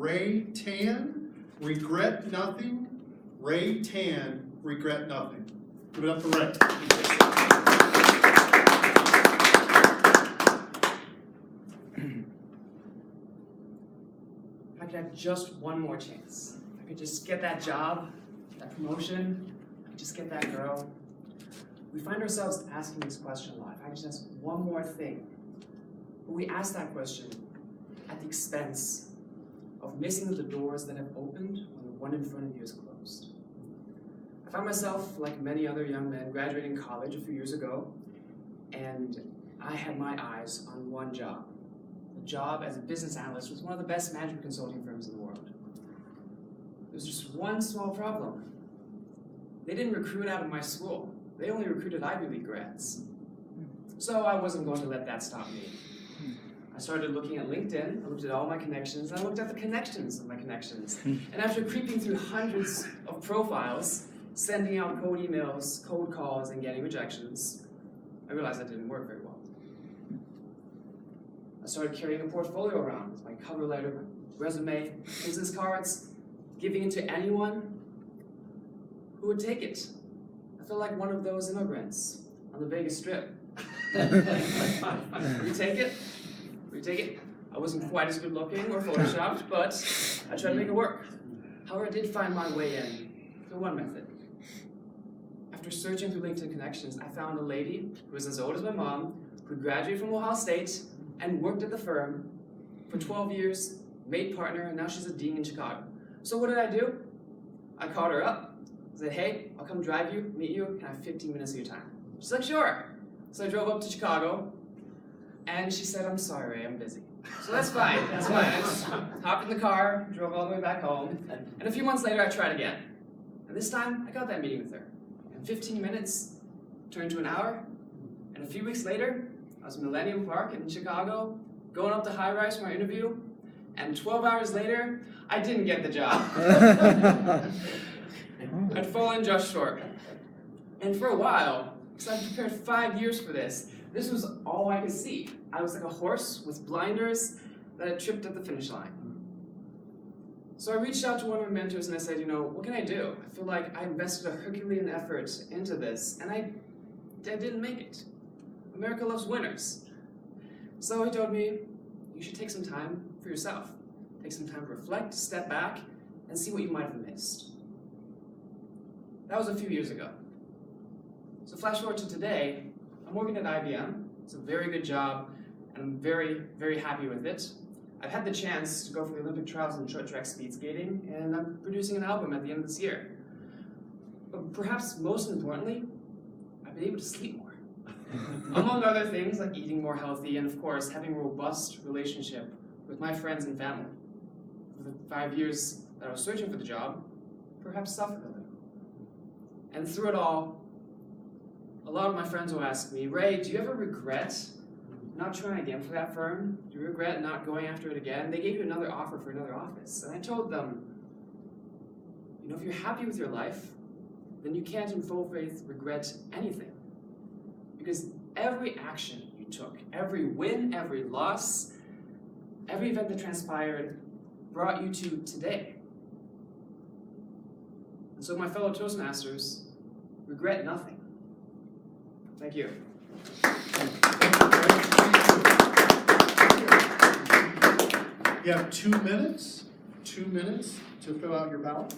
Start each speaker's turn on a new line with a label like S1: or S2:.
S1: Ray Tan, regret nothing. Ray Tan, regret nothing. Give it up for Ray.
S2: If I could have just one more chance, if I could just get that job, that promotion, if I could just get that girl. We find ourselves asking this question a lot. If I could just ask one more thing. But we ask that question at the expense of missing the doors that have opened when the one in front of you is closed. I found myself, like many other young men, graduating college a few years ago, and I had my eyes on one job. A job as a business analyst with one of the best management consulting firms in the world. There was just one small problem. They didn't recruit out of my school. They only recruited Ivy League grads. So I wasn't going to let that stop me. I started looking at LinkedIn, I looked at all my connections, and I looked at the connections of my connections. And after creeping through hundreds of profiles, sending out cold emails, cold calls, and getting rejections, I realized that didn't work very well. I started carrying a portfolio around with my cover letter, resume, business cards, giving it to anyone who would take it. I felt like one of those immigrants on the Vegas Strip. Will you take it? Will you take it? I wasn't quite as good looking or photoshopped, but I tried to make it work. However, I did find my way in through one method. After searching through LinkedIn connections, I found a lady who was as old as my mom, who graduated from Ohio State and worked at the firm for 12 years, made partner, and now she's a dean in Chicago. So what did I do? I called her up. I said, hey, I'll come drive you, meet you, can I have 15 minutes of your time? She's like, sure. So I drove up to Chicago, and she said, I'm sorry, Ray, I'm busy. So that's fine, that's fine. I just hopped in the car, drove all the way back home, and a few months later I tried again. And this time, I got that meeting with her. And 15 minutes turned to an hour, and a few weeks later, I was in Millennium Park in Chicago, going up to High Rise for my interview, and 12 hours later, I didn't get the job. I'd fallen just short. And for a while, because I'd prepared 5 years for this, this was all I could see. I was like a horse with blinders that had tripped at the finish line. So I reached out to one of my mentors and I said, what can I do? I feel like I invested a Herculean effort into this, and I didn't make it. America loves winners. So he told me, you should take some time for yourself. Take some time to reflect, step back, and see what you might have missed. That was a few years ago. So flash forward to today, I'm working at IBM. It's a very good job, and I'm very, very happy with it. I've had the chance to go for the Olympic trials in short track speed skating, and I'm producing an album at the end of this year. But perhaps most importantly, I've been able to sleep more. Among other things like eating more healthy and, of course, having a robust relationship with my friends and family. For the 5 years that I was searching for the job, perhaps suffered a little. And through it all, a lot of my friends will ask me, Ray, do you ever regret not trying again for that firm? Do you regret not going after it again? They gave you another offer for another office. And I told them, if you're happy with your life, then you can't in full faith regret anything. Because every action you took, every win, every loss, every event that transpired brought you to today. And so my fellow Toastmasters, regret nothing. Thank you.
S1: You have 2 minutes to fill out your ballot.